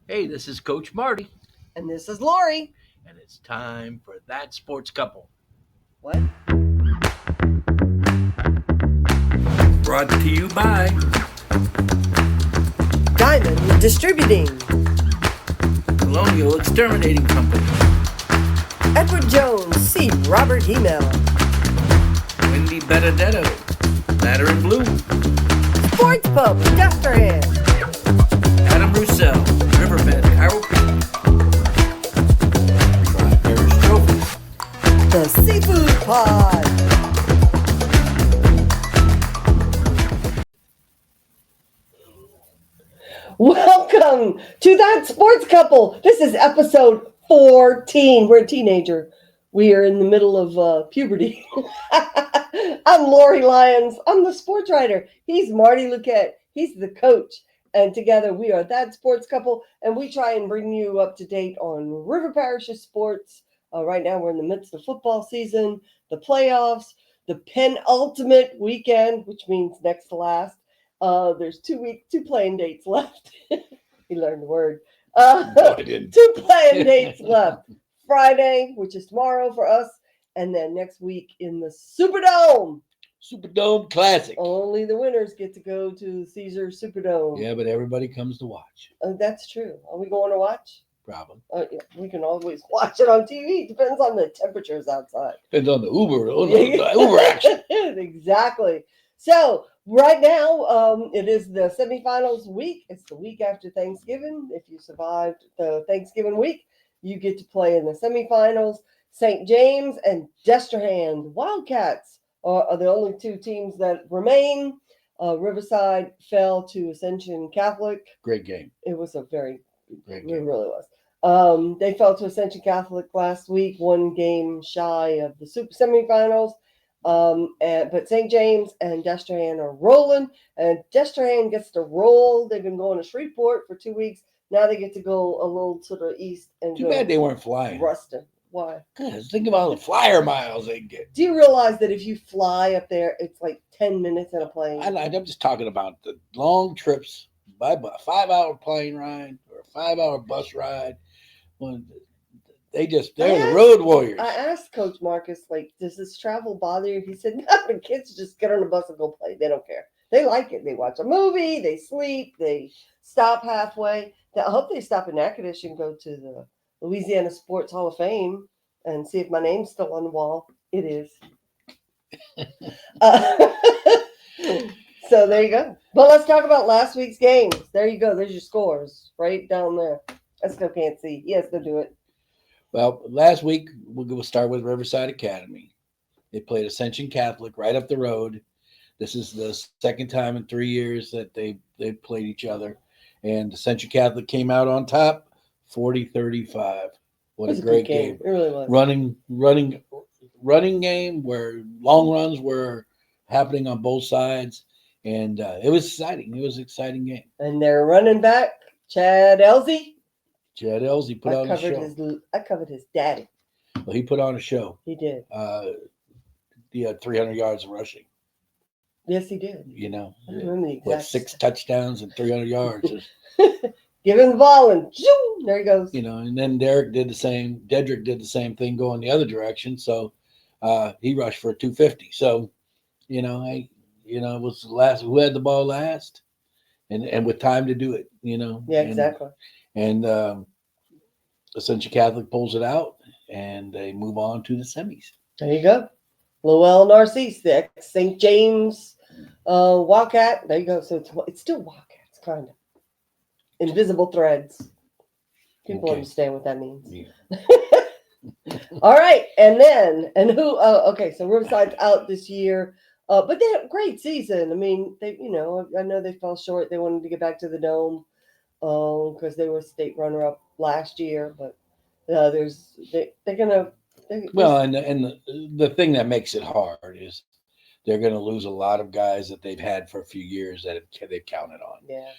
Hey, this is Coach Marty, And this is Lori. and it's time for That Sports Couple. What? Brought to you by Diamond Distributing. Colonial Exterminating Company, Edward Jones, C. Robert Email. Wendy Benedetto, Ladder and Blue, Sports Pub, Destrehan. Adam Roussel, Riverbend, Chiropractic, Tri-Parish Trophy, The Seafood Pod. Welcome to That Sports Couple. This is episode 14. We're a teenager. We are in the middle of puberty. I'm Lori Lyons. I'm the sports writer. He's Marty Luquet. He's the coach. And together we are That Sports Couple. And we try and bring you up to date on River Parish's sports. Right now we're in the midst of football season, the playoffs, the penultimate weekend, which means next to last. There's 2 playing dates left. You learned the word. No, I didn't. 2 playing dates left. Friday, which is tomorrow for us, and then next week in the Superdome. Superdome Classic. Only the winners get to go to Caesar Superdome. Yeah, but everybody comes to watch. That's true. Are we going to watch? Probably. Yeah, we can always watch it on TV. Depends on the temperatures outside. Depends on the Uber action. Exactly. So right now, it is the semifinals week. It's the week after Thanksgiving. If you survived the Thanksgiving week, you get to play in the semifinals. St. James and Destrehan Wildcats are the only 2 teams that remain. Riverside fell to Ascension Catholic. Great game. It was a very Great It game. really was. They fell to Ascension Catholic last week, 1 game shy of the super semifinals. But St. James and Destrehan are rolling, and Destrehan gets to roll. They've been going to Shreveport for 2 weeks. Now they get to go a little to the east and Too go bad they weren't flying. Ruston. Why? Because think about all the flyer miles they get. Do you realize that if you fly up there, it's like 10 minutes in a plane? I'm just talking about the long trips by a 5-hour plane ride or a 5-hour bus ride. Well, they're the road warriors. I asked Coach Marcus, like, does this travel bother you? He said, no, the kids just get on the bus and go play. They don't care. They like it. They watch a movie. They sleep. They stop halfway. I hope they stop in Natchitoches and go to the Louisiana Sports Hall of Fame and see if my name's still on the wall. It is. So there you go. But let's talk about last week's games. There you go. There's your scores right down there. I still can't see. Yes, they'll do it. Well, last week we'll start with Riverside Academy. They played Ascension Catholic right up the road. This is the second time in 3 years that they played each other. And Ascension Catholic came out on top, 40-35. What a great game. It really was. Running game where long runs were happening on both sides. And it was exciting. It was an exciting game. And their running back, Chad Elsie. Chad Elsie put on a show. I covered his daddy. Well, he put on a show. He did. He had 300 yards of rushing. Yes, he did. You know, I remember the exact 6 touchdowns and 300 yards. Give him the ball and zoom, there he goes. You know, and then Dedrick did the same thing going the other direction. So he rushed for 250. So, it was the last who had the ball last and with time to do it, Yeah, exactly. And Ascension Catholic pulls it out and they move on to the semis. There you go. Lowell Narcisse, the St. James Wildcat. There you go. So it's still Wildcats, kind of. Invisible threads. People understand what that means. Yeah. All right. And who? Okay. So Riverside's out this year, but they had a great season. I mean, I know they fell short. They wanted to get back to the Dome because they were state runner-up last year. But they're gonna. Well, and the thing that makes it hard is they're going to lose a lot of guys that they've had for a few years that they've counted on. Yeah.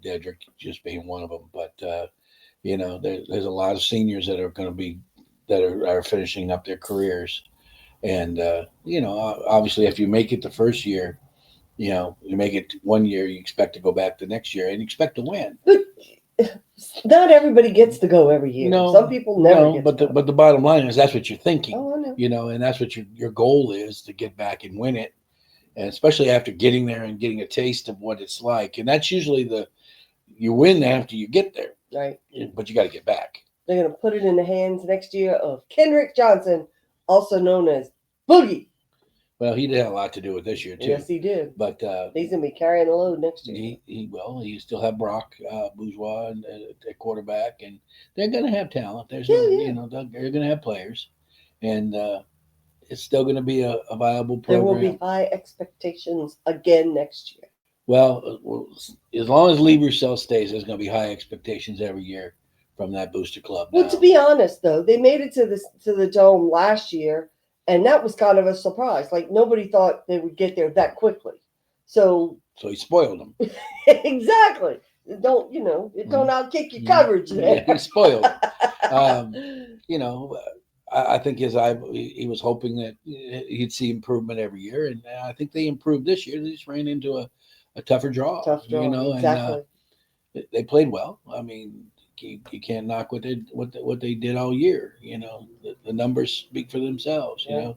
Dedrick just being one of them. But, there's a lot of seniors that are going to be that are finishing up their careers. And, obviously, if you make it the first year, you make it 1 year, you expect to go back the next year and expect to win. But not everybody gets to go every year. No, Some people never get but to go. the bottom line is that's what you're thinking, Oh, I know. and that's what your goal is, to get back and win it, and especially after getting there and getting a taste of what it's like, and that's usually you win after you get there, Right. but you got to get back. They're going to put it in the hands next year of Kendrick Johnson, also known as Boogie. Well, he did have a lot to do with this year too. Yes, he did. But he's going to be carrying the load next year. He still have Brock Bourgeois at quarterback, and they're going to have talent. There's they're going to have players, and it's still going to be a viable program. There will be high expectations again next year. Well, as long as Liebercell stays, there's going to be high expectations every year from that booster club. Well, to be honest, though, they made it to the Dome last year, and that was kind of a surprise. Like, nobody thought they would get there that quickly. So he spoiled them. Exactly. Don't outkick your coverage there. Yeah, he's spoiled. I think he was hoping that he'd see improvement every year, and I think they improved this year. They just ran into a tougher draw. Exactly. And they played well. I mean, you can't knock what they did all year. The numbers speak for themselves. Yeah.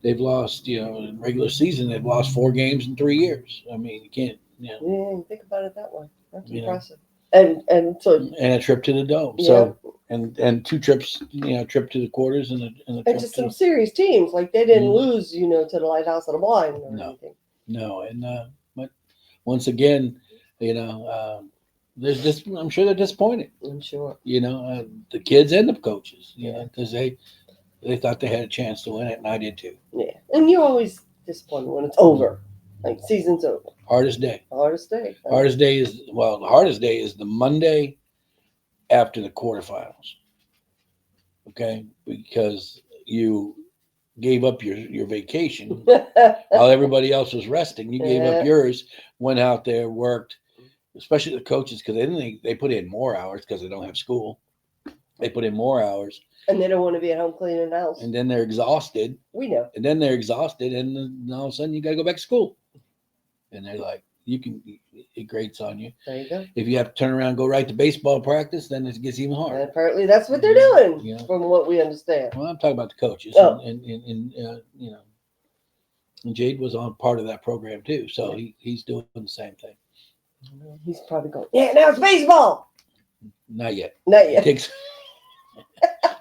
They've lost. In regular season, they've lost 4 games in 3 years. I mean, you can't. Yeah, think about it that way. That's impressive. And a trip to the Dome. Yeah. So and 2 trips. Trip to the quarters and to some serious teams. Like, they didn't lose. To the Lighthouse of the Blind or anything. No, and but once again, I'm sure they're disappointed. I'm sure. The kids and the coaches. Because they thought they had a chance to win it, and I did too. Yeah, and you're always disappointed when it's over. Like, season's over. Hardest day. Hardest day. The hardest day is the Monday after the quarterfinals. Okay, because you gave up your vacation while everybody else was resting. You gave up yours, went out there, worked, especially the coaches, because they put in more hours because they don't have school. They put in more hours. And they don't want to be at home cleaning the house. And then they're exhausted. We know. And then they're exhausted, and then all of a sudden you got to go back to school. And they're like, it grates on you. There you go. If you have to turn around and go right to baseball practice, then it gets even harder. And apparently that's what they're doing, from what we understand. Well, I'm talking about the coaches. Oh. And Jade was on part of that program too. So he's doing the same thing. He's probably going, now it's baseball. Not yet. It takes...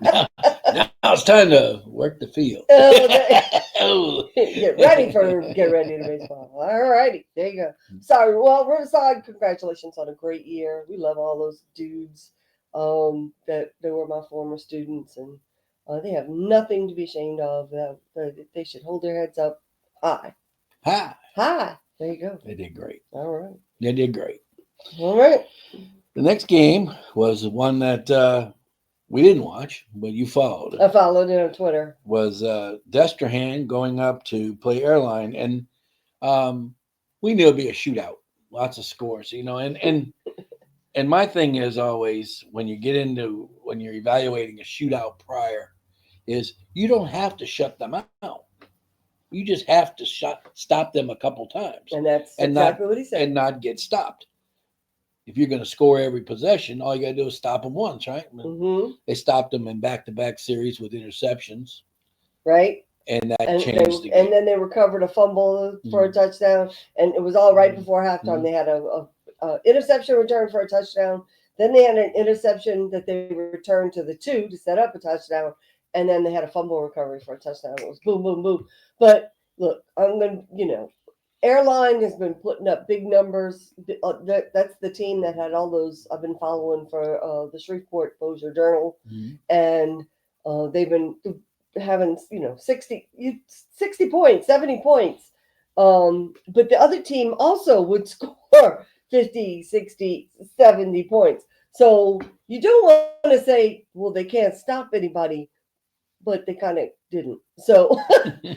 now it's time to work the field. Get ready to baseball. All righty. There you go. Sorry. Well, Riverside, congratulations on a great year. We love all those dudes that they were my former students, and they have nothing to be ashamed of. They should hold their heads up high. High. There you go. They did great. All right. They did great. All right. The next game was one that we didn't watch, but you followed. I followed it on Twitter. Was Destrehan going up to play Airline, and we knew it'd be a shootout, lots of scores, and my thing is always when you're evaluating a shootout prior, is you don't have to shut them out. You just have to stop them a couple times, and that's exactly what he said, and not get stopped. If you're going to score every possession, all you got to do is stop them once, right? Mm-hmm. They stopped them in back-to-back series with interceptions. Right. And that changed the game. And then they recovered a fumble for a touchdown, and it was all right before halftime. They had a interception return for a touchdown. Then they had an interception that they returned to the 2 to set up a touchdown, and then they had a fumble recovery for a touchdown. It was boom, boom, boom. But look, I'm going to, Airline has been putting up big numbers. That's the team that had all those I've been following for the Shreveport Bossier Journal. And they've been having, 60 points, 70 points. But the other team also would score 50, 60, 70 points. So you don't want to say, well, they can't stop anybody, but they kind of didn't. So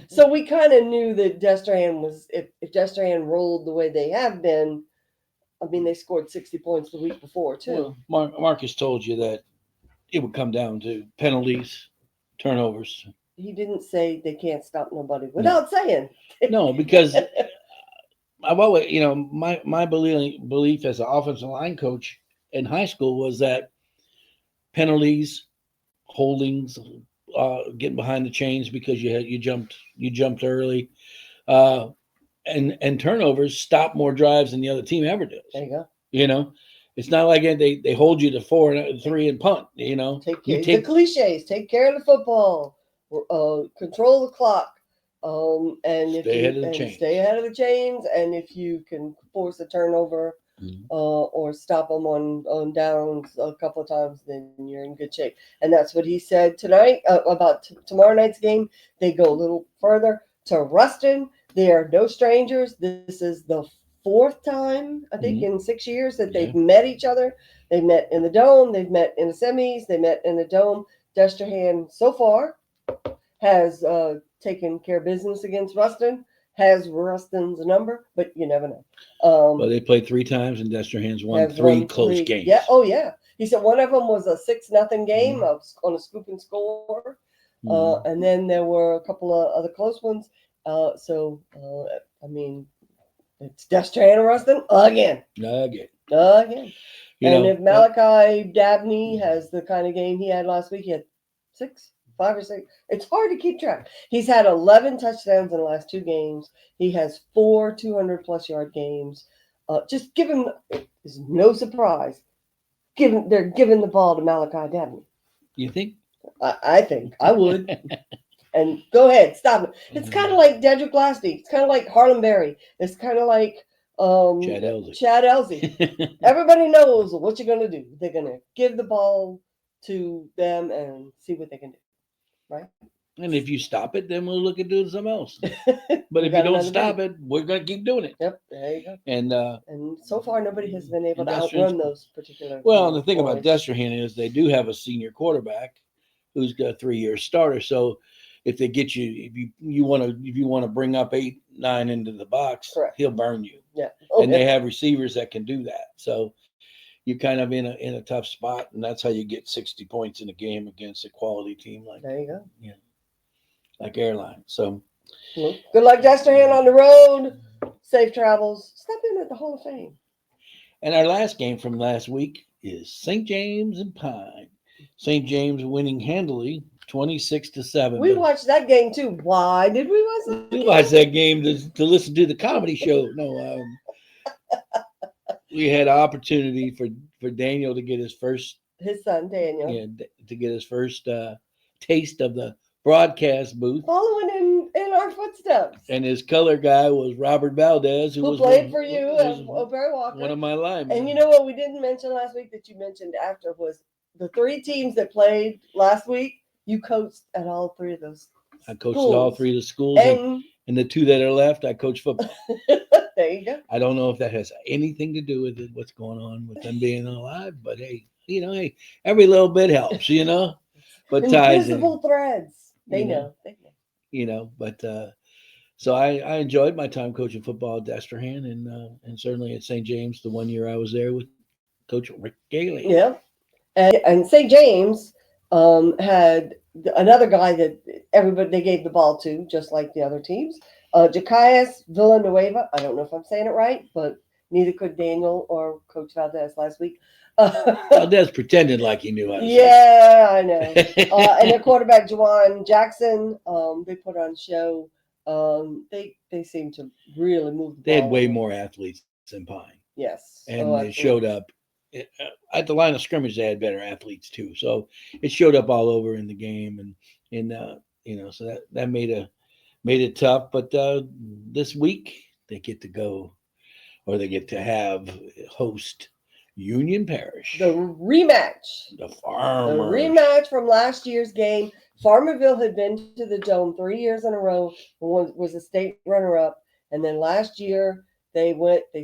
so we kind of knew that Destrehan was, if Destrehan rolled the way they have been, I mean, they scored 60 points the week before, too. Well, Marcus told you that it would come down to penalties, turnovers. He didn't say they can't stop nobody without saying. No, because I've always, my belief as an offensive line coach in high school was that penalties, holdings, getting behind the chains because you jumped early, uh, and turnovers stop more drives than the other team ever does. There you go. You know, it's not like they hold you to 4-3 and punt. You know, The cliches. Take care of the football. Control the clock. And stay ahead of the chains. Stay ahead of the chains. And if you can force a turnover, or stop them on downs a couple of times, then you're in good shape. And that's what he said tonight about tomorrow night's game. They go a little further to Ruston. They are no strangers. This is the fourth time, I think, in 6 years that they've met each other. They met in the Dome. They've met in the semis. They met in the Dome. Destrehan so far has taken care of business against Ruston. Has Ruston's number, but you never know. Well, they played 3 times, and Destrehan's won 3 close games. Yeah, oh yeah. He said one of them was a 6-0 game on a scoop and score, and then there were a couple of other close ones. I mean, it's Destrehan and Ruston again. If Malachi Dabney has the kind of game he had last week, he had 5 or 6. It's hard to keep track. He's had 11 touchdowns in the last 2 games. He has 4 200-plus yard games. Just give him, it's no surprise. They're giving the ball to Malachi Dabney. You think? I think. I would. And go ahead, stop it. It's kind of like Dedrick Glasty. It's kind of like Harlem Berry. It's kind of like Chad Elsey. Everybody knows what you're going to do. They're going to give the ball to them and see what they can do. Right. And if you stop it, then we'll look at doing something else. But if you don't stop it, we're going to keep doing it. Yep, there you go. And so far, nobody has been able to outrun those particular. Well, the thing about Destrehan is they do have a senior quarterback who's got a 3-year starter. So if they get you, if you want to bring up 8, 9 into the box, correct, he'll burn you. Yeah, they have receivers that can do that. So you're kind of in a tough spot, and that's how you get 60 points in a game against a quality team like. There you go. Yeah, like Airline. So good luck, Destrehan, on the road. Safe travels. Step in at the Hall of Fame. And our last game from last week is St. James and Pine. St. James winning handily, 26-7. We watched that game too. Why did we watch that? We watched that game to listen to the comedy show. No, we had an opportunity for Daniel to get his son Daniel. Yeah, to get his first taste of the broadcast booth. Following in our footsteps. And his color guy was Robert Valdez, who played for you at Barry Walker. One of my linemen. And you know what we didn't mention last week that you mentioned after was the 3 teams that played last week. You coached at all 3 of those. I coached at all 3 of the schools, and the 2 that are left, I coach football. There you go. I don't know if that has anything to do with what's going on with them being alive, but hey, every little bit helps, But invisible threads. They know. But so I enjoyed my time coaching football at Destrehan and certainly at St. James the 1 year I was there with Coach Rick Gailey. Yeah, and St. James had another guy that they gave the ball to, just like the other teams. Jacaias Villanueva. I don't know if I'm saying it right, but neither could Daniel or Coach Valdez last week. Valdez pretended like he knew how to say it. I know. And their quarterback, Juwan Jackson, they put on a show. They seem to really move the ball. They had way more athletes than Pine. Yes. And they showed up. At the line of scrimmage, they had better athletes too. So it showed up all over in the game. And so that made it tough. But this week, they get to go, or they get to host Union Parish. The rematch. The Farmers. The rematch from last year's game. Farmerville had been to the Dome 3 years in a row, was a state runner-up. And then last year, they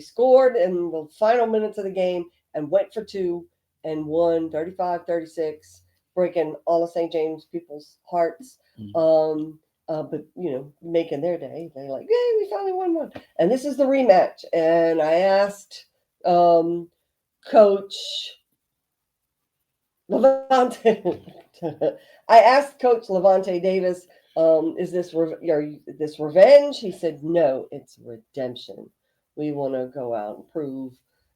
scored in the final minutes of the game and went for 2 and won 35-36, breaking all of St. James people's hearts. But, making their day. They're like, yay, we finally won one. And this is the rematch. And I asked Coach Levante. I asked Coach Levante Davis, is this revenge? He said, no, it's redemption. We want to go out and prove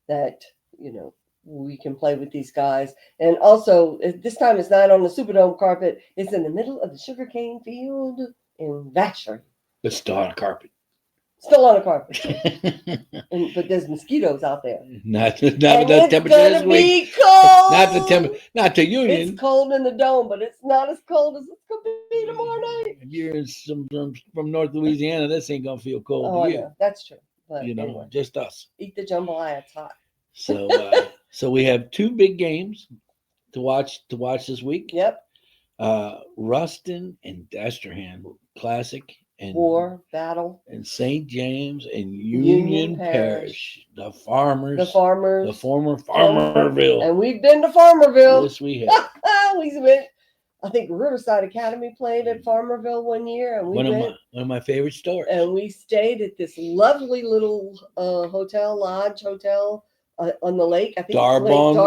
that, we can play with these guys. And also, this time it's not on the Superdome carpet. It's in the middle of the sugarcane field in Vacherie. It's still on carpet. Still on the carpet. But there's mosquitoes out there. not And the it's temperature going this to week. be cold. Not the Union. It's cold in the dome, but it's not as cold as it's going to be tomorrow night. If you're from North Louisiana, this ain't gonna feel cold Oh, to I you. know. That's true. But anyway, Just us. eat the jambalaya. It's hot. So we have two big games to watch this week. Yep. Ruston and Destrehan Classic and War, battle. and St. James and Union Parish. The farmers. The farmers. The former Farmerville. And we've been to Farmerville. Yes, we have. We went. I think Riverside Academy played at Farmerville one year, and we one of my favorite stores. And we stayed at this lovely little lodge hotel on the lake. I think Darbon Woods.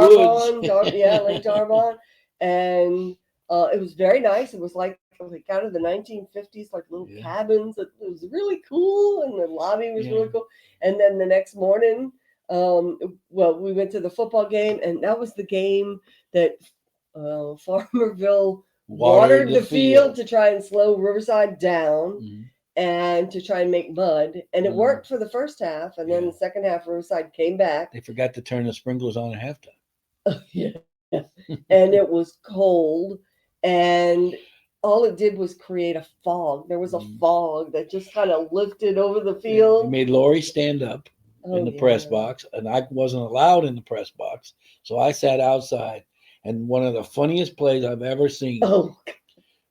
Lake Darbon, and it was very nice. It was like out of the 1950s, like little cabins. It was really cool, and the lobby was really cool. And then the next morning, we went to the football game, and that was the game that Farmerville watered the field to try and slow Riverside down and to try and make mud. And it worked for the first half, and then the second half, Riverside came back. They forgot to turn the sprinklers on at halftime. Oh, yeah. And it was cold, and all it did was create a fog. There was a fog that just kind of lifted over the field. It made Lori stand up in the press box, and I wasn't allowed in the press box, so I sat outside. And one of the funniest plays I've ever seen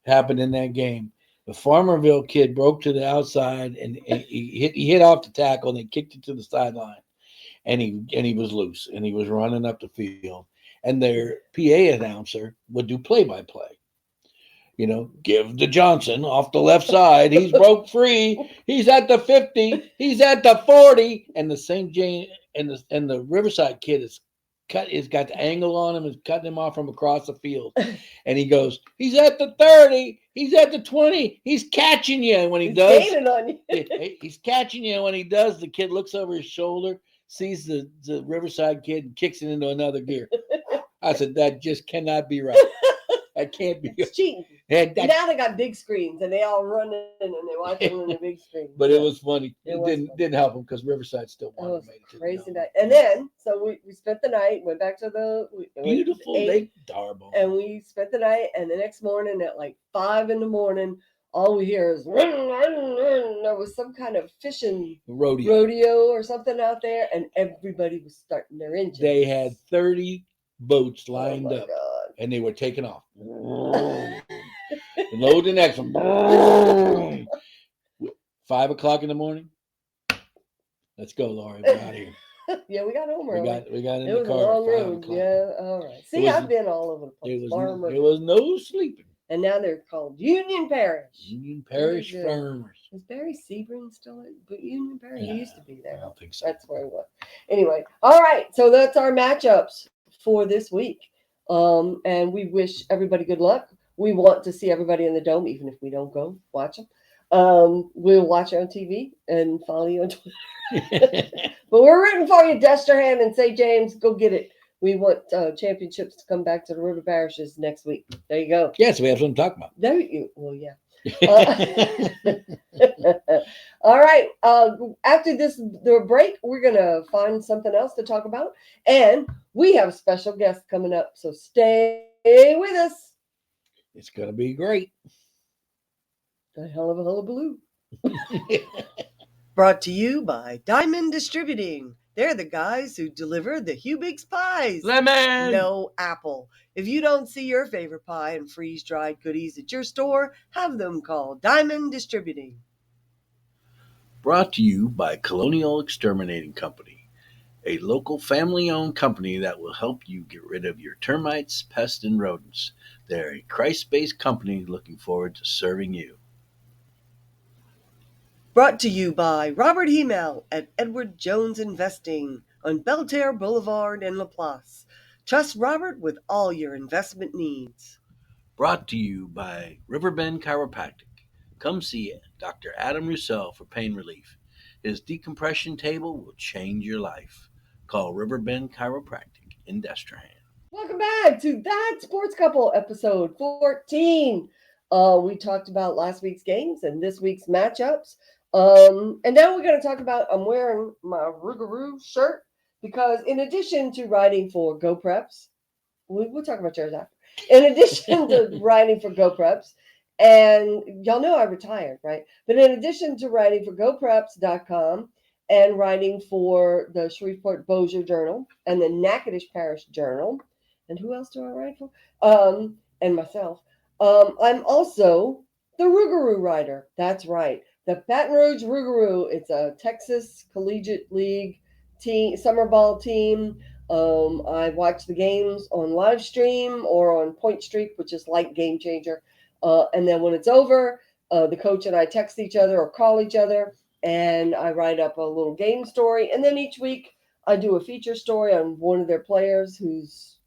happened in that game. The Farmerville kid broke to the outside, and he hit off the tackle, and they kicked it to the sideline, and he was loose, and he was running up the field. And their PA announcer would do play-by-play. Give to Johnson off the left side. He's broke free. He's at the 50. He's at the 40. And the St. James and the Riverside kid is got the angle on him, is cutting him off from across the field. And he goes, he's at the 30, he's at the 20, he's catching you. And when he's gaining on you. He's catching you. And when he does, the kid looks over his shoulder, sees the Riverside kid, and kicks it into another gear. I said, that just cannot be right. That can't be. It's cheating. Now they got big screens, and they all run in and they watch it on the big screen. But it was funny. It didn't help them because Riverside still won. It was crazy night. And then, so we spent the night, went back to the beautiful Lake Darbon. And we spent the night, and the next morning at like 5 a.m, all we hear is run, run, run. There was some kind of fishing rodeo or something out there, and everybody was starting their engines. They had 30 boats lined up. God. And they were taking off. Load the next one. 5 o'clock in the morning. Let's go, Laura. We're out of here. Yeah, we got home early. We got in the car. It was a long road. Yeah, all right. See, I've been all over the place. There was no sleeping. And now they're called Union Parish. Union Parish Farmers. Is Barry Sebring still at Union Parish? He used to be there. I don't think so. That's where he was. Anyway, all right. So that's our matchups for this week. And we wish everybody good luck. We want to see everybody in the dome, even if we don't go watch them. We'll watch it on TV and follow you on Twitter. But we're rooting for you, Destrehan and St. James. Go get it. We want championships to come back to the River Parishes next week. There you go. Yes, we have something to talk about. There you. Well, yeah. All right. After the break, we're gonna find something else to talk about, and we have a special guest coming up. So stay with us. It's gonna be great. A hell of a hullabaloo. Brought to you by Diamond Distributing. They're the guys who deliver the Hubig's pies. Lemon! No apple. If you don't see your favorite pie and freeze-dried goodies at your store, have them call Diamond Distributing. Brought to you by Colonial Exterminating Company, a local family-owned company that will help you get rid of your termites, pests, and rodents. They're a Christ-based company looking forward to serving you. Brought to you by Robert Hemel at Edward Jones Investing on Belterre Boulevard in LaPlace. Trust Robert with all your investment needs. Brought to you by Riverbend Chiropractic. Come see Dr. Adam Roussel for pain relief. His decompression table will change your life. Call Riverbend Chiropractic in Destrehan. Welcome back to That Sports Couple, episode 14. We talked about last week's games and this week's matchups. And now we're going to talk about, I'm wearing my Rougarou shirt because in addition to writing for Go Preps, we'll talk about yours after. In addition to writing for Go Preps, and y'all know I retired, right? But in addition to writing for GoPreps.com and writing for the Shreveport Bossier Journal and the Natchitoches Parish Journal, and who else do I write for? And myself. I'm also the Rougarou writer. That's right. The Baton Rouge Rougarou. It's a Texas Collegiate League team, summer ball team. I watch the games on live stream or on Point Streak, which is like Game Changer. And then when it's over, the coach and I text each other or call each other, and I write up a little game story. And then each week I do a feature story on one of their players who's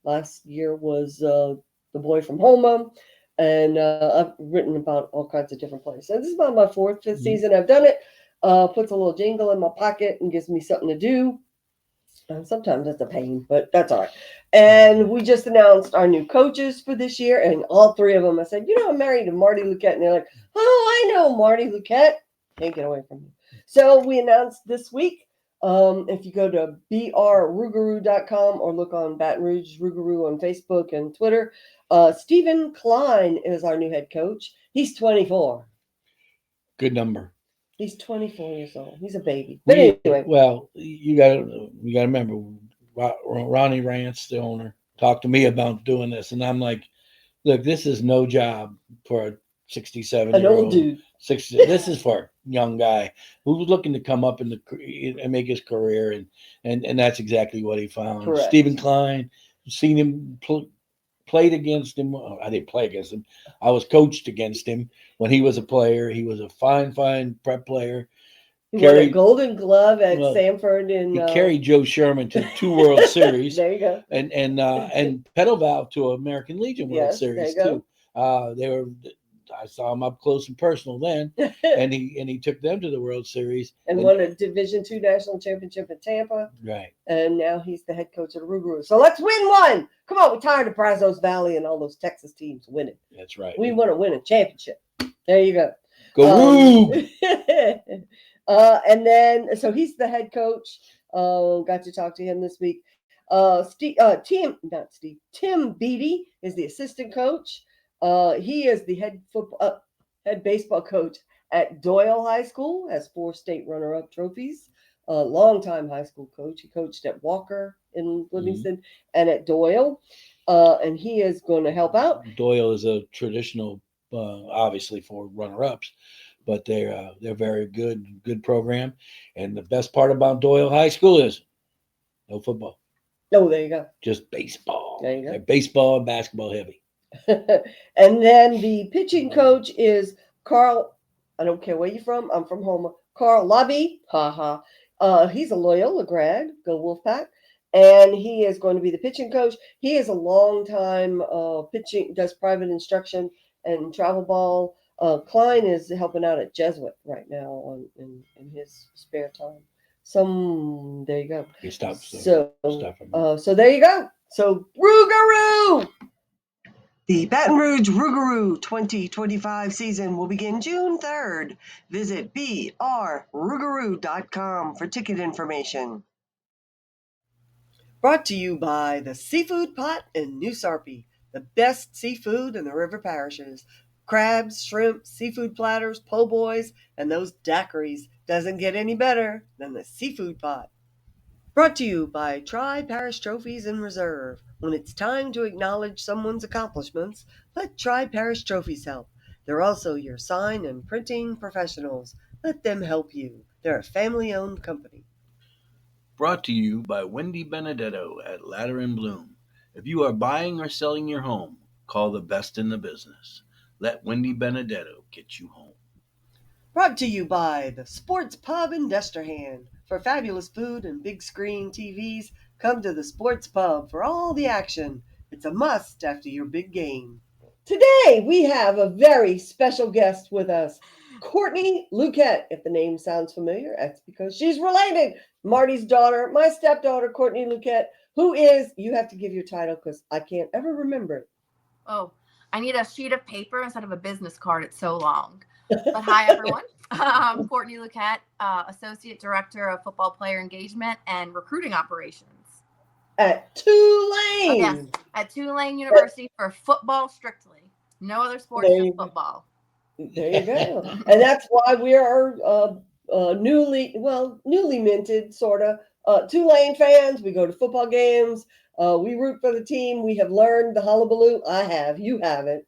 last year was the boy from Homa. And I've written about all kinds of different players. So this is about my fourth, fifth season I've done it. Puts a little jingle in my pocket and gives me something to do. And sometimes it's a pain, but that's all right. And we just announced our new coaches for this year, and all three of them, I said, I'm married to Marty Luquet. And they're like, oh, I know Marty Luquet. Can't get away from me. So we announced this week, if you go to brrougarou.com or look on Baton Rouge Rougarou on Facebook and Twitter, Stephen Klein is our new head coach. He's 24. Good number. He's 24 years old. He's a baby. But anyway. Well, you got to remember, Ronnie Rance, the owner, talked to me about doing this. And I'm like, look, this is no job for a 67-year-old. An old dude. 60. This is for a young guy who's looking to come up and make his career. And that's exactly what he found. Correct. Stephen Klein, seen him played against him. I didn't play against him. I was coached against him when he was a player. He was a fine prep player. He won a Golden Glove at Sanford. He carried Joe Sherman to 2 World Series. There you go. And pedal valve to American Legion World Series too. I saw him up close and personal then, and he took them to the World Series and won a Division II national championship in Tampa. Right. And now he's the head coach of the Rougarou. So let's win one. Come on, we're tired of Brazos Valley and all those Texas teams winning. That's right. We want to win a championship. There you go. Go and then so he's the head coach. Got to talk to him this week. Tim Beatty is the assistant coach. He is the head baseball coach at Doyle High School, has 4 state runner-up trophies. Longtime high school coach. He coached at Walker in Livingston and at Doyle. And he is going to help out. Doyle is a traditional, obviously for runner-ups, but they're very good program. And the best part about Doyle High School is no football. Oh, there you go. Just baseball. There you go. They're baseball and basketball heavy. And then the pitching coach is Carl. I don't care where you're from. I'm from Houma. Carl Lobby. He's a Loyola grad. Go Wolfpack. And he is going to be the pitching coach. He is a long time pitching, does private instruction and travel ball. Klein is helping out at Jesuit right now in his spare time. There you go. He stopped. So there you go. So Rougarou. The Baton Rouge Rougarou 2025 season will begin June 3rd. Visit brrougarou.com for ticket information. Brought to you by the Seafood Pot in New Sarpy, the best seafood in the river parishes. Crabs, shrimp, seafood platters, po' boys, and those daiquiris doesn't get any better than the Seafood Pot. Brought to you by Tri-Parish Trophies in Reserve. When it's time to acknowledge someone's accomplishments, let Tri-Parish Trophies help. They're also your sign and printing professionals. Let them help you. They're a family-owned company. Brought to you by Wendy Benedetto at Ladder and Bloom. If you are buying or selling your home, call the best in the business. Let Wendy Benedetto get you home. Brought to you by the Sports Pub in Destrehan. For fabulous food and big screen TVs, come to the Sports Pub for all the action. It's a must after your big game. Today we have a very special guest with us, Courtney Luquet. If the name sounds familiar, that's because she's related. Marty's daughter, my stepdaughter, Courtney Luquet, Who is, you have to give your title because I can't ever remember it. Oh, I need a sheet of paper instead of a business card. It's so long. But hi, everyone. Courtney Luquet, Associate Director of Football Player Engagement and Recruiting Operations. At Oh, yes, Tulane. at Tulane University for football strictly. No other sports, There just you, football. there you go. And that's why we are newly minted, sort of. Tulane fans, we go to football games. We root for the team. We have learned the hullabaloo. I have. You haven't.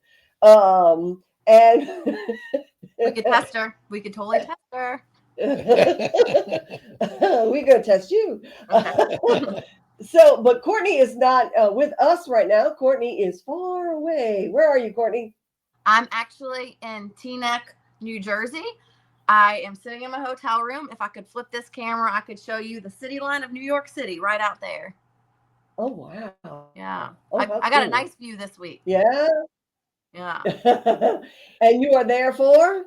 And We could test her. We could totally test her. we're going to test you. Okay. So, but Courtney is not with us right now. Courtney is far away. Where are you, Courtney? I'm actually in Teaneck, New Jersey. I am sitting in my hotel room. If I could flip this camera, I could show you the city line of New York City right out there. Oh, wow. Yeah. Oh, how I got a cool. nice view this week. Yeah. Yeah. And you are there for?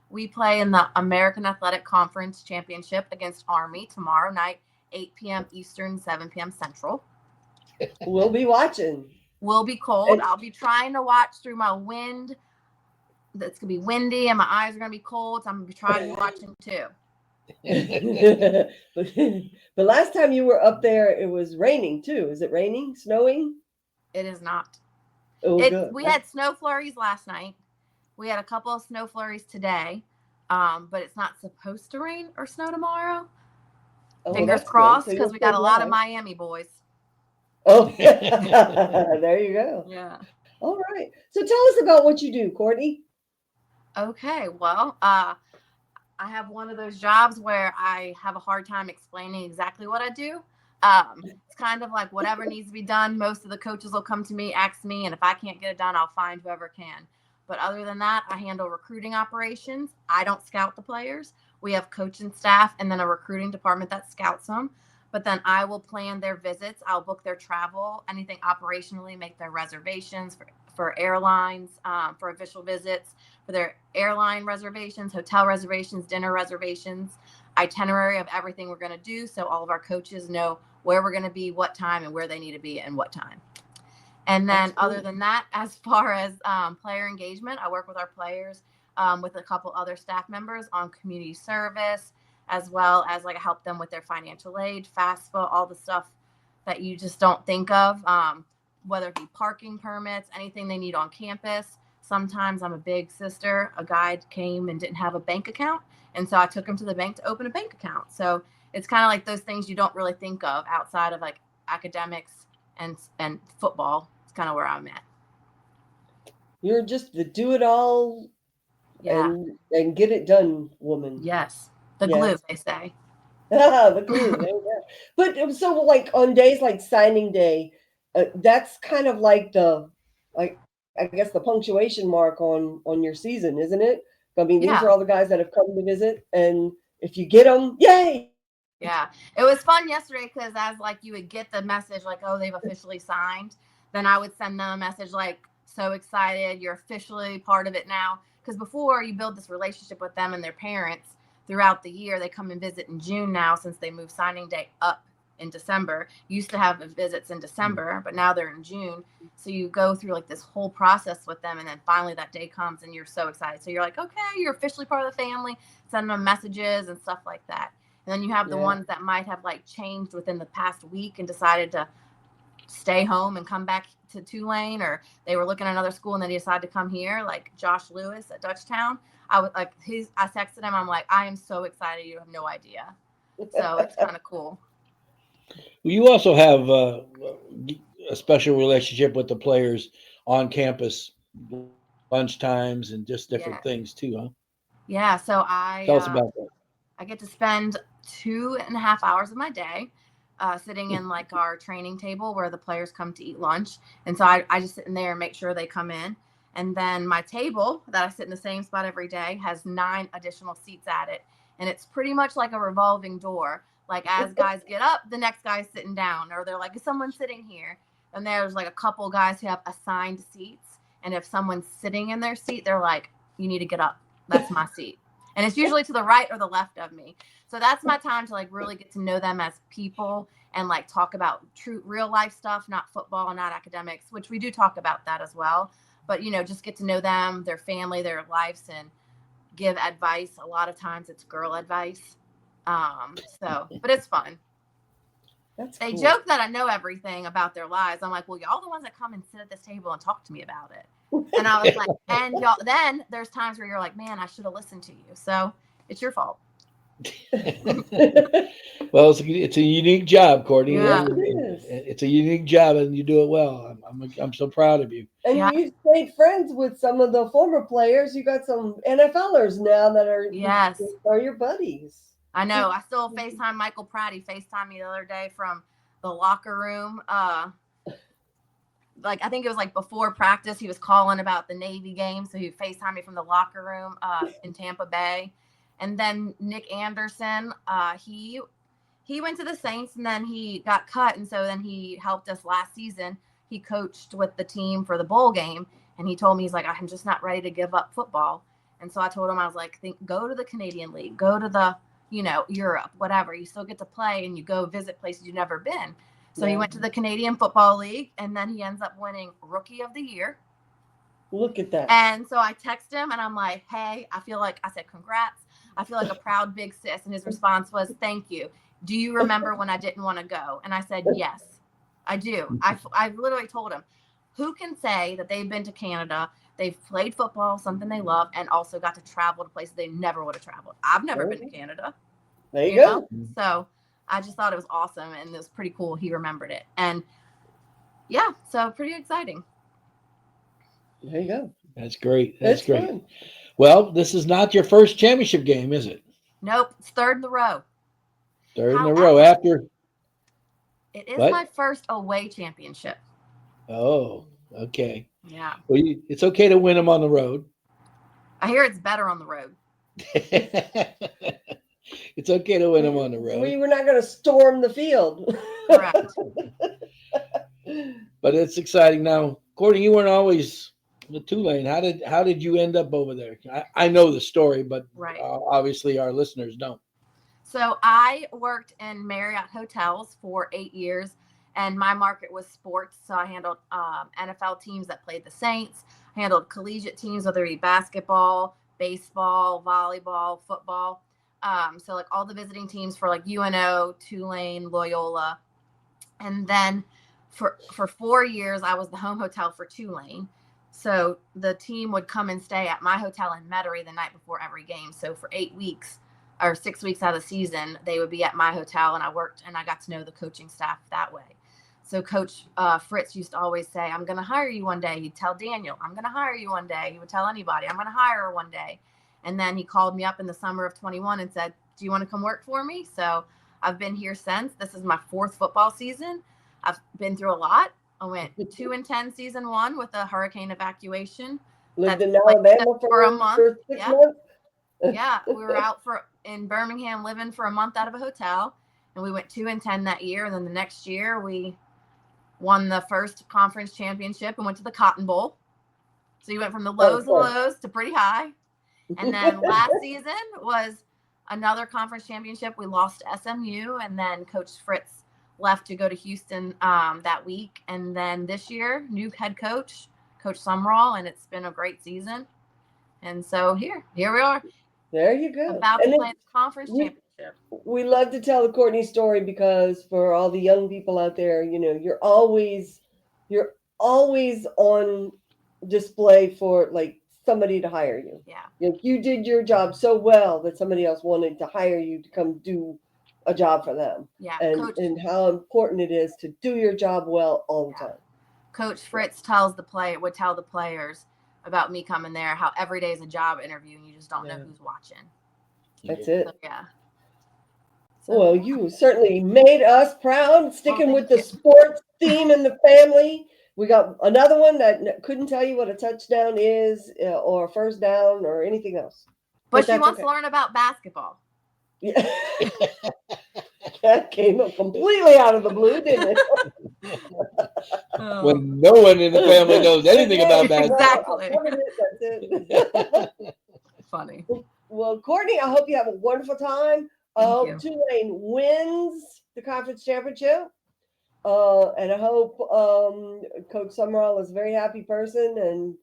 We play in the American Athletic Conference Championship against Army tomorrow night, 8 p.m. Eastern, 7 p.m. Central. We'll be watching. Will be cold. I'll be trying to watch through my wind. It's going to be windy and my eyes are going to be cold, so I'm going to be trying to be watching too. But last time you were up there, it was raining too. Is it raining? Snowing? It is not. Oh, good. We had snow flurries last night. We had a couple of snow flurries today, but it's not supposed to rain or snow tomorrow. Oh, Fingers crossed, so because we got a lot of Miami boys. Oh, there you go. Yeah. All right. So tell us about what you do, Courtney. Okay. Well, I have one of those jobs where I have a hard time explaining exactly what I do. It's kind of like whatever needs to be done. Most of the coaches will come to me, ask me, and if I can't get it done, I'll find whoever can. But other than that, I handle recruiting operations. I don't scout the players. We have coaching staff and then a recruiting department that scouts them. But then I will plan their visits. I'll book their travel, anything operationally, make their reservations for airlines, for official visits, for their airline reservations, hotel reservations, dinner reservations, itinerary of everything we're going to do. So all of our coaches know where we're going to be, what time, and where they need to be and what time. And then other than that, as far as player engagement, I work with our players with a couple other staff members on community service, as well as like help them with their financial aid, FAFSA, all the stuff that you just don't think of, whether it be parking permits, anything they need on campus. Sometimes I'm a big sister. A guy came and didn't have a bank account, and so I took him to the bank to open a bank account. So it's kind of like those things you don't really think of outside of like academics and football. It's kind of where I'm at. You're just the do-it-all and get it done woman. Yes. The glue, they say. The glue. There you go. But so like on days like signing day, that's kind of like I guess the punctuation mark on your season, isn't it? I mean, these are all the guys that have come to visit, and if you get them, yay! Yeah, it was fun yesterday because as like you would get the message like, oh, they've officially signed, then I would send them a message like, so excited, you're officially part of it now. Because before you build this relationship with them and their parents throughout the year, they come and visit in June now since they moved signing day up in December. Used to have visits in December, but now they're in June. So you go through like this whole process with them, and then finally that day comes and you're so excited. So you're like, okay, you're officially part of the family, sending them messages and stuff like that. And then you have the ones that might have like changed within the past week and decided to stay home and come back to Tulane, or they were looking at another school and then they decided to come here, like Josh Lewis at Dutchtown. I texted him. I'm like, I am so excited. You have no idea. So it's kind of cool. You also have a special relationship with the players on campus, lunch times and just different things too, huh? Yeah. So Tell us about that. I get to spend 2.5 hours of my day sitting in like our training table where the players come to eat lunch. And so I just sit in there and make sure they come in. And then my table that I sit in the same spot every day has 9 additional seats at it. And it's pretty much like a revolving door. Like as guys get up, the next guy's sitting down, or they're like, is someone sitting here? And there's like a couple guys who have assigned seats. And if someone's sitting in their seat, they're like, you need to get up. That's my seat. And it's usually to the right or the left of me. So that's my time to like really get to know them as people and like talk about true real life stuff, not football, not academics, which we do talk about that as well. But, just get to know them, their family, their lives, and give advice. A lot of times it's girl advice. But it's fun. They joke that I know everything about their lives. I'm like, well, y'all the ones that come and sit at this table and talk to me about it. And I was like, and y'all, then there's times where you're like, man, I should have listened to you. So it's your fault. Well, it's a unique job, Courtney. Yeah. It's a unique job, and you do it well. I'm so proud of you. And you stayed friends with some of the former players. You got some NFLers now that are your buddies. I know. I still FaceTime Michael Pratt. He FaceTimed me the other day from the locker room. I think it was like before practice. He was calling about the Navy game, so he FaceTimed me from the locker room in Tampa Bay. And then Nick Anderson, he went to the Saints and then he got cut. And so then he helped us last season. He coached with the team for the bowl game. And he told me, he's like, I'm just not ready to give up football. And so I told him, I was like, go to the Canadian League, go to the, Europe, whatever. You still get to play and you go visit places you've never been. So he went to the Canadian Football League and then he ends up winning Rookie of the Year. Look at that. And so I text him and I'm like, hey, I said, congrats. I feel like a proud big sis. And his response was, thank you. Do you remember when I didn't want to go? And I said, yes, I do. I literally told him, who can say that they've been to Canada, they've played football, something they love, and also got to travel to places they never would have traveled. I've never been to Canada. There you go. So I just thought it was awesome. And it was pretty cool. He remembered it. And yeah, so pretty exciting. There you go. That's great. That's great. Fun. Well, this is not your first championship game, is it? Nope. It's third in the row. Third in a row after. It is my first away championship. Oh, okay. Yeah. Well, it's okay to win them on the road. I hear it's better on the road. It's okay to win them on the road. We were not going to storm the field. Correct. But it's exciting. Now, Courtney, you weren't always with Tulane. How did you end up over there? I know the story, but obviously our listeners don't. So I worked in Marriott hotels for 8 years, and my market was sports. So I handled NFL teams that played the Saints. I handled collegiate teams, whether it be basketball, baseball, volleyball, football. So like all the visiting teams for like UNO, Tulane, Loyola. And then for 4 years, I was the home hotel for Tulane. So the team would come and stay at my hotel in Metairie the night before every game. So for 8 weeks or 6 weeks out of the season, they would be at my hotel, and I worked and I got to know the coaching staff that way. So Coach Fritz used to always say, I'm going to hire you one day. He'd tell Daniel, I'm going to hire you one day. He would tell anybody, I'm going to hire her one day. And then he called me up in the summer of 21 and said, do you want to come work for me? So I've been here since. This is my 4th football season. I've been through a lot. I went 2-10 season 1 with a hurricane evacuation. Lived in Alabama for a month. For 6 months. Yeah, we were out in Birmingham living for a month out of a hotel, and we went 2-10 that year. And then the next year we won the first conference championship and went to the Cotton Bowl. So you went from the lows of lows to pretty high. And then last season was another conference championship. We lost to SMU, and then Coach Fritz left to go to Houston that week. And then this year, new head coach, Coach Sumrall, and it's been a great season. And so here we are. There you go. About to play the conference championship. We love to tell the Courtney story because for all the young people out there, you're always on display for like somebody to hire you. Yeah. You did your job so well that somebody else wanted to hire you to come do a job for them. Yeah. And how important it is to do your job well all the time. Coach Fritz would tell the players about me coming there, how every day is a job interview and you just don't know who's watching. That's it. So, yeah. Well, you certainly made us proud, sticking with the sports theme in the family. We got another one that couldn't tell you what a touchdown is or a first down or anything else. But she wants to learn about basketball. Yeah. That came up completely out of the blue, didn't it? When no one in the family knows anything about basketball. Exactly. That's it. Funny. Well, Well, Courtney, I hope you have a wonderful time. Thank Tulane wins the conference championship. And I hope Coach Summerall is a very happy person,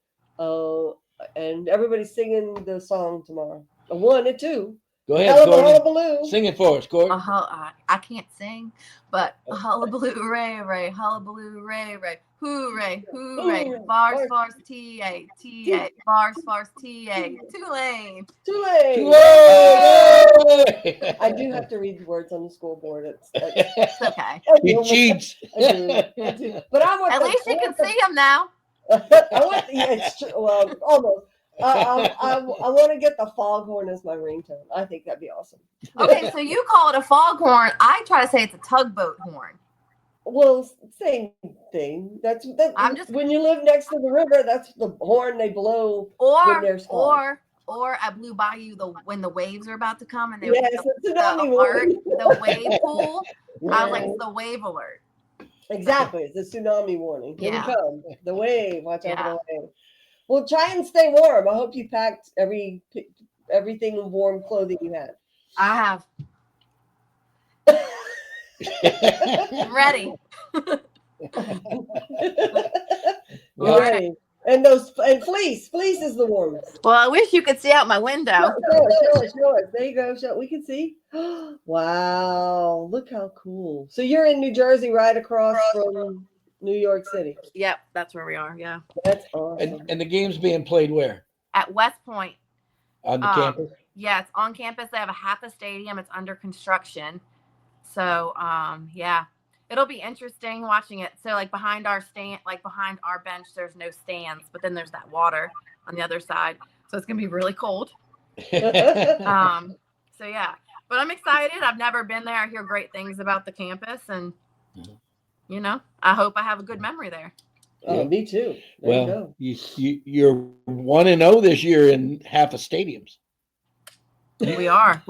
and everybody's singing the song tomorrow. A 1 and 2. Go ahead, Courtney. Hullabaloo. Sing it for us, Court. I can't sing, but hullabaloo, ray, ray, hullabaloo, ray, ray, hooray, hooray, bars, bars, TA, TA, bars, bars, TA, Tulane. Tulane. Tulane! I do have to read the words on the scoreboard. It's okay. He cheats. I do. But I want At least you can see them now. It's true. Well, almost. I want to get the foghorn as my ringtone. I think that'd be awesome. Okay, so you call it a foghorn. I try to say it's a tugboat horn. Well, same thing. That's I'm just when you live next to the river. That's the horn they blow when there's fog. or I blew by you when the waves are about to come and they Yes, the tsunami alert, warning. the wave pool. Yeah. I was like, it's the wave alert. Exactly, it's a tsunami warning. Here we come. The wave. Watch out for the wave. Well, try and stay warm. I hope you packed everything in warm clothing you had. I have. I'm ready. Ready. And fleece is the warmest. Well, I wish you could see out my window. Show it. There you go. We can see. Wow, look how cool. So you're in New Jersey, right across from New York City. Yep, that's where we are. Yeah. That's awesome. And the game's being played where? At West Point. On the campus? Yeah, it's on campus. They have half a stadium. It's under construction. So, yeah, it'll be interesting watching it. So, like behind our bench, there's no stands, but then there's that water on the other side. So it's gonna be really cold. So yeah, but I'm excited. I've never been there. I hear great things about the campus, and I hope I have a good memory there. Me too. Well, you're 1-0 this year in half of stadiums. We are.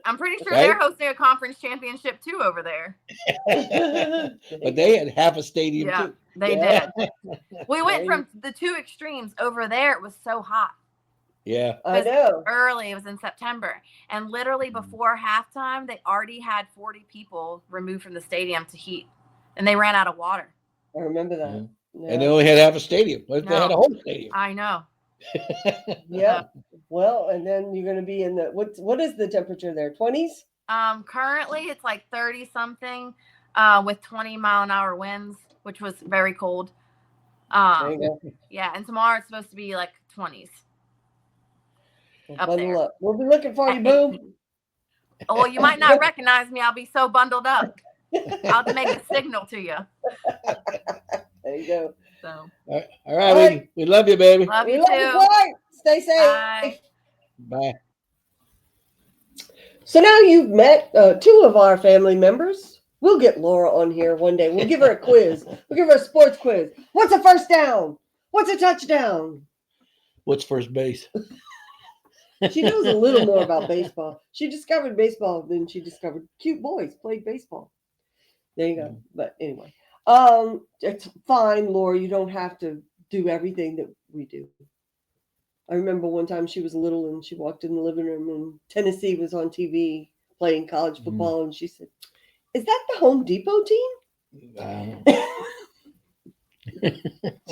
I'm pretty sure they're hosting a conference championship too over there. But they had half a stadium too. They did. We went from the two extremes. Over there, it was so hot. Yeah. I know. Early, it was in September. And literally before halftime, they already had 40 people removed from the stadium to heat. And they ran out of water. I remember that. Mm-hmm. Yeah. And they only had half a stadium. They had a whole stadium. I know. Yeah. Well, and then you're going to be in the what is the temperature there? 20s? Currently it's like 30 something with 20-mile-an-hour winds, which was very cold. There you go. Yeah, and tomorrow it's supposed to be like 20s. Bundle up. We'll be looking for you, boo. Well, you might not recognize me. I'll be so bundled up. I'll have to make a signal to you. There you go. So. All right. We love you, baby. Love you too. Stay safe. Bye. Bye. So now you've met two of our family members. We'll get Laura on here one day. We'll give her a quiz. We'll give her a sports quiz. What's a first down? What's a touchdown? What's first base? She knows a little more about baseball. She discovered baseball than she discovered cute boys played baseball. There you go. But anyway, it's fine, Laura. You don't have to do everything that we do. I remember one time she was little and she walked in the living room and Tennessee was on TV playing college football. And she said, "Is that the Home Depot team?"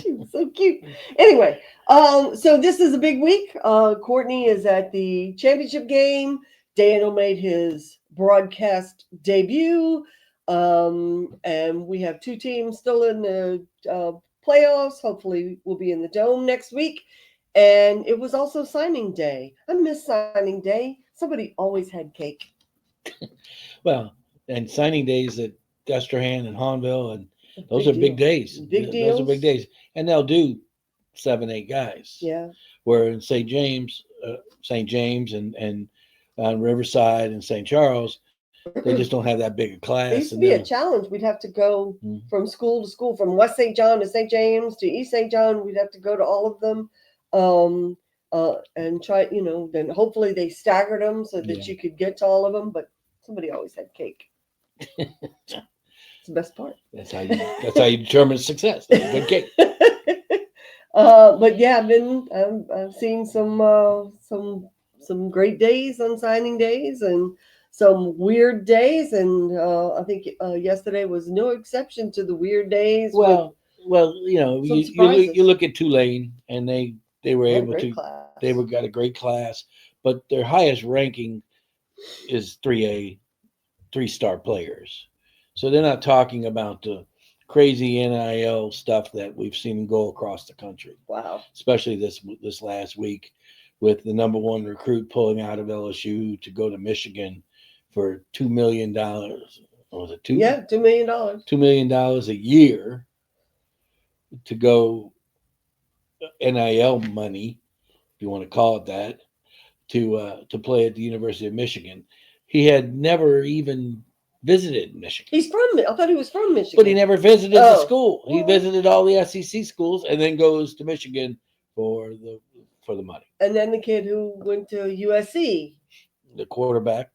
She was so cute. Anyway, so this is a big week. Courtney is at the championship game. Daniel made his broadcast debut. And we have two teams still in the playoffs. Hopefully we'll be in the Dome next week. And it was also signing day. I miss signing day. Somebody always had cake. Well, and signing days at Destrehan and Hahnville, and those are big days. Big deals. Those are big days. And they'll do 7-8 guys. Yeah. Where in St. James and Riverside and St. Charles, they just don't have that big a class. It used to be a challenge. We'd have to go from school to school, from West St. John to St. James to East St. John. We'd have to go to all of them and try, then hopefully they staggered them so that you could get to all of them. But somebody always had cake. It's the best part. That's how you determine success. That's a good cake. But yeah, I've seen some great days on signing days and some weird days, and I think yesterday was no exception to the weird days with Well, well, some you surprises. look at Tulane, and they were They had a able great to class. they were got a great class, but their highest ranking is 3A, 3-star players. So they're not talking about the crazy NIL stuff that we've seen go across the country, Wow. especially this last week with the number one recruit pulling out of LSU to go to Michigan for $2 million. Or was it Yeah, $2 million. $2 million a year to go NIL money, if you want to call it that, to play at the University of Michigan. He had never even visited Michigan. He's from. I thought he was from But he Michigan. never visited the Oh, school. He well, visited all the SEC schools and then goes to Michigan for the money. and then the kid who went to USC. The quarterback,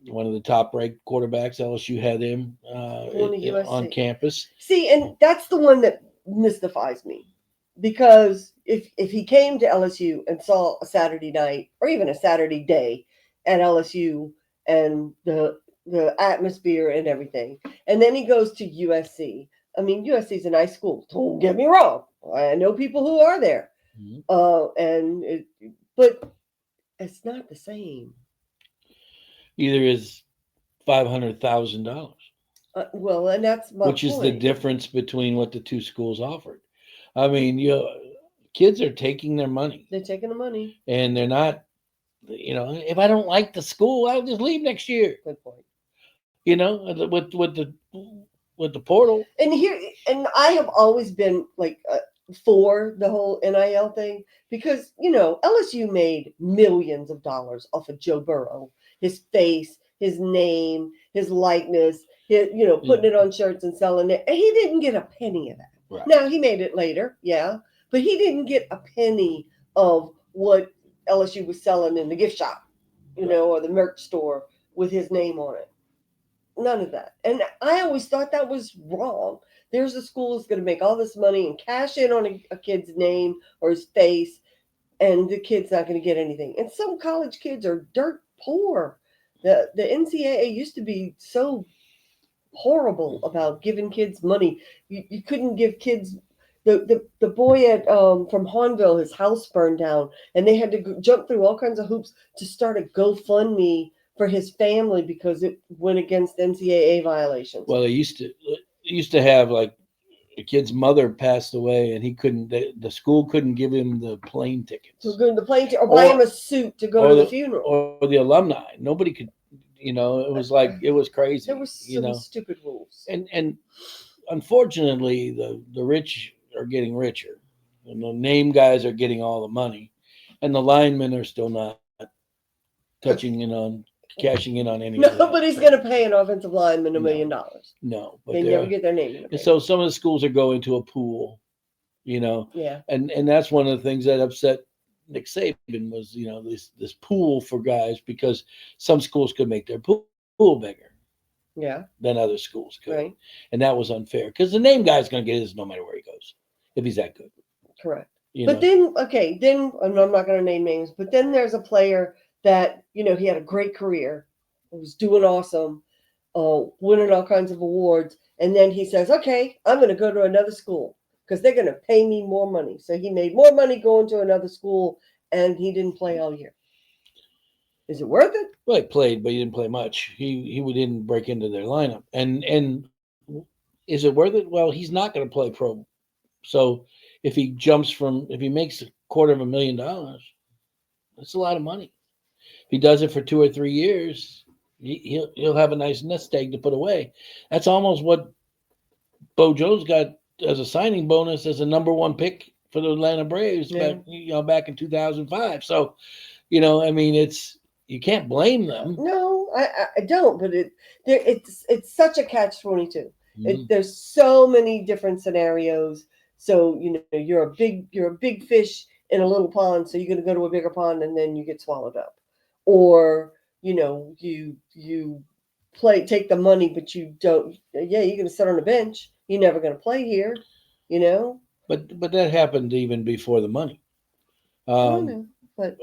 one of the top ranked quarterbacks, LSU had him Going to on USC. campus. See, and that's the one that mystifies me, because if he came to LSU and saw a Saturday night or even a Saturday day at LSU and the atmosphere and everything, and then he goes to USC. I mean, USC is a nice school. Don't get me wrong. I know people who are there, Mhm. but it's not the same. Either is $500,000, Well, and that's my which is the point. difference between what the two schools offered. I mean, kids are taking their money, They're taking the money. and they're not. If I don't like the school, I'll just leave next year. Good point. With the portal. And I have always been like for the whole NIL thing, because LSU made millions of dollars off of Joe Burrow, his face, his name, his likeness, putting Yeah. it on shirts and selling it, and he didn't get a penny of that. Right. Now he made it later, yeah, but he didn't get a penny of what LSU was selling in the gift shop, Right. or the merch store with his name on it. None of that. And I always thought that was wrong. There's a school that's going to make all this money and cash in on a kid's name or his face, and the kid's not going to get anything. And some college kids are dirt poor. The NCAA used to be so horrible about giving kids money. You couldn't give kids. The boy at from Hahnville, his house burned down, and they had to jump through all kinds of hoops to start a GoFundMe for his family because it went against NCAA violations. Well, they used to have, like, the kid's mother passed away, and he couldn't. The school couldn't give him the plane tickets, To go to the plane or buy him a suit to go or to the the funeral. or the alumni. Nobody could. It was like it was crazy. There were some stupid rules. And unfortunately, the rich are getting richer, and the name guys are getting all the money, and the linemen are still not cashing in on any of that. Nobody's going to pay an offensive lineman $1 million. No, but They never get their name in the and paper. so some of the schools are going to a pool, Yeah. and that's one of the things that upset Nick Saban was this pool for guys, because some schools could make their pool bigger Yeah. than other schools could, Right. and that was unfair because the name guy's going to get his no matter where he goes if he's that good. Correct. You But know? then I'm not going to name names, but then there's a player that, he had a great career, was doing awesome, winning all kinds of awards. And then he says, okay, I'm going to go to another school because they're going to pay me more money. So he made more money going to another school, and he didn't play all year. Is it worth it? Well, he played, but he didn't play much. He didn't break into their lineup. And is it worth it? Well, he's not going to play pro. So if he makes $250,000, that's a lot of money. If he does it for 2 or 3 years, he'll have a nice nest egg to put away. That's almost what Bo Jones got as a signing bonus as a number one pick for the Atlanta Braves back in 2005. So, I mean, you can't blame them. No, I don't. But it's such a catch-22. Mm-hmm. There's so many different scenarios. So you're a big fish in a little pond. So you're going to go to a bigger pond, and then you get swallowed up, or you take the money, but you don't. Yeah, you're going to sit on a bench. You're never going to play here. But that happened even before the money. I know, but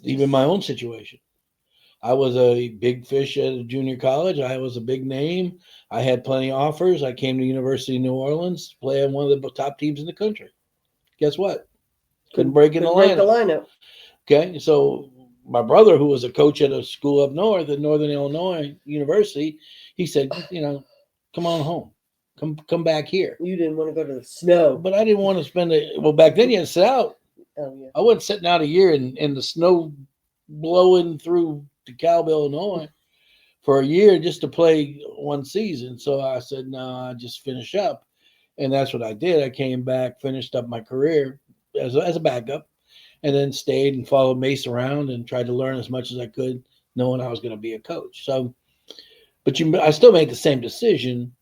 Even my own situation. I was a big fish at a junior college. I was a big name. I had plenty of offers. I came to University of New Orleans to play on one of the top teams in the country. Guess what? Couldn't break in the break the lineup. lineup. Okay, so my brother, who was a coach at a school up north at Northern Illinois University, he said, come on home, come back here. You didn't want to go to the snow, But I didn't want to spend it. Well, back then you had to sit out. Oh yeah. I wasn't sitting out a year in the snow blowing through DeKalb, Illinois for a year just to play one season. So I said, no, I just finish up. And that's what I did. I came back, finished up my career as a backup, and then stayed and followed Mace around and tried to learn as much as I could, knowing I was going to be a coach. So, I still made the same decision.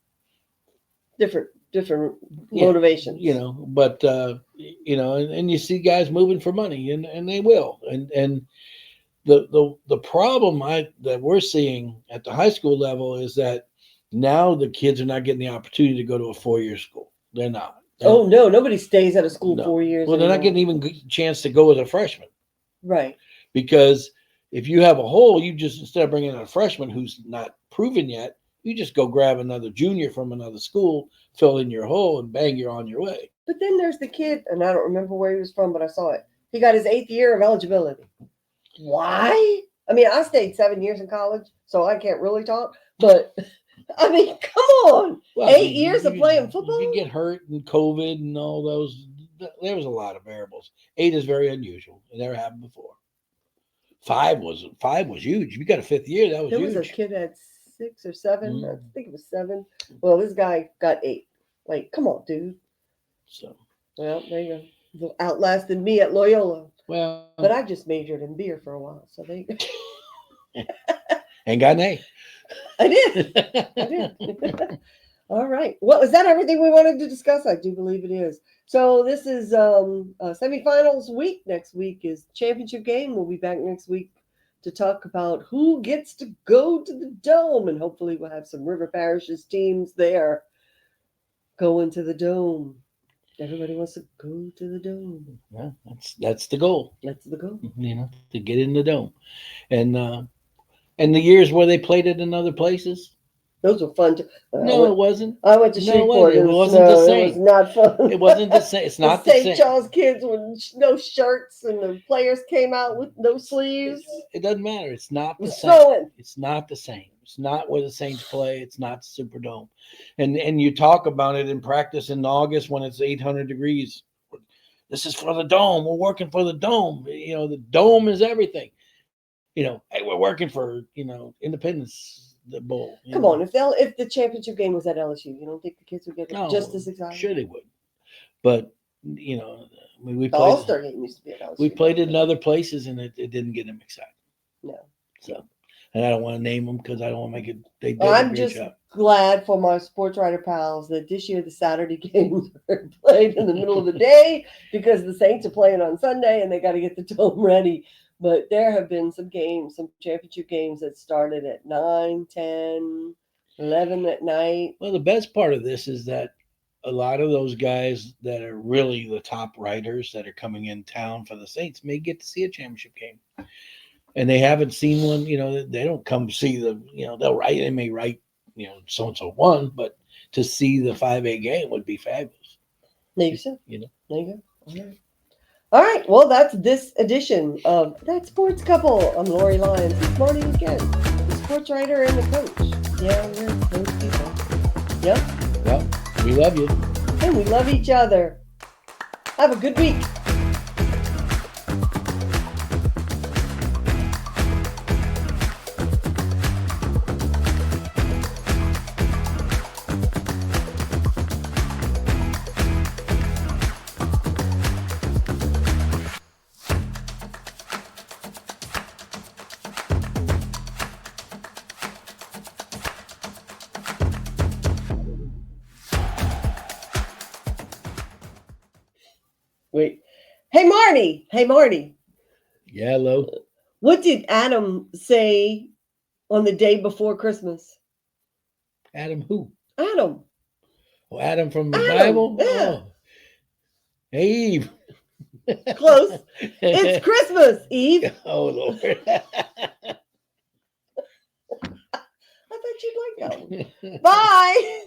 Different motivations. But and you see guys moving for money, and they will. And the problem that we're seeing at the high school level is that now the kids are not getting the opportunity to go to a 4-year school. They're not. Oh no, nobody stays at a school 4 years. Well, they're not getting even a chance to go as a freshman. Right. Because if you have a hole, you just, instead of bringing in a freshman who's not proven yet, you just go grab another junior from another school, fill in your hole, and bang, you're on your way. But then there's the kid, and I don't remember where he was from, but I saw it. He got his 8th year of eligibility. Why? I mean, I stayed 7 years in college, so I can't really talk. But I mean, come on, well, 8 years of playing football. You get hurt and COVID and all those. There was a lot of variables. 8 is very unusual. It never happened before. 5 was huge. If you got a 5th year, that was huge. There was a kid at 6 or 7. I think it was 7. Well, this guy got 8. Like, come on, dude. So, well, there you go. Outlasted me at Loyola. Well, but I just majored in beer for a while, so there you go. And got an A. I did. All right. Well, is that everything we wanted to discuss? I do believe it is. So this is semifinals week. Next week is championship game. We'll be back next week to talk about who gets to go to the Dome, and hopefully we'll have some River Parishes teams there going to the Dome. Everybody wants to go to the Dome. Yeah, that's the goal. That's the goal. To get in the Dome, and the years where they played it in other places. Those were fun. No, it wasn't. I went to Shreveport. It wasn't the same. It was not fun. It wasn't the same. It's not the same. St. Charles kids with no shirts, and the players came out with no sleeves. It doesn't matter. It's not the same. It's not the same. It's not where the Saints play. It's not the Superdome. And you talk about it in practice in August when it's 800 degrees. This is for the Dome. We're working for the Dome. The Dome is everything. Hey, we're working for, Independence. The bowl. Come on, if the championship game was at LSU, you don't think the kids would get just as excited? Sure they would. But we played the All-Star game used to be at LSU. We played it in other places, and it didn't get them excited. No. So, and I don't want to name them because I don't want to make it. They did I'm just glad for my sports writer pals that this year the Saturday games are played in the middle of the day because the Saints are playing on Sunday and they got to get the Dome ready. But there have been some championship games that started at 9, 10, 11 at night. Well, the best part of this is that a lot of those guys that are really the top writers that are coming in town for the Saints may get to see a championship game. And they haven't seen one, they don't come see they may write, so-and-so won, but to see the 5A game would be fabulous. Maybe so. There you go. All right. Well, that's this edition of That Sports Couple. I'm Lori Lyons. This morning again, the sports writer and the coach. Yeah, we're those people. Yep. Well, we love you. And we love each other. Have a good week. Wait. Hey, Marty. Yeah, hello. What did Adam say on the day before Christmas? Adam who? Adam. Oh, Adam from the Bible? Yeah. Oh. Eve. Close. It's Christmas Eve. Oh, Lord. I thought you'd like that one. Bye.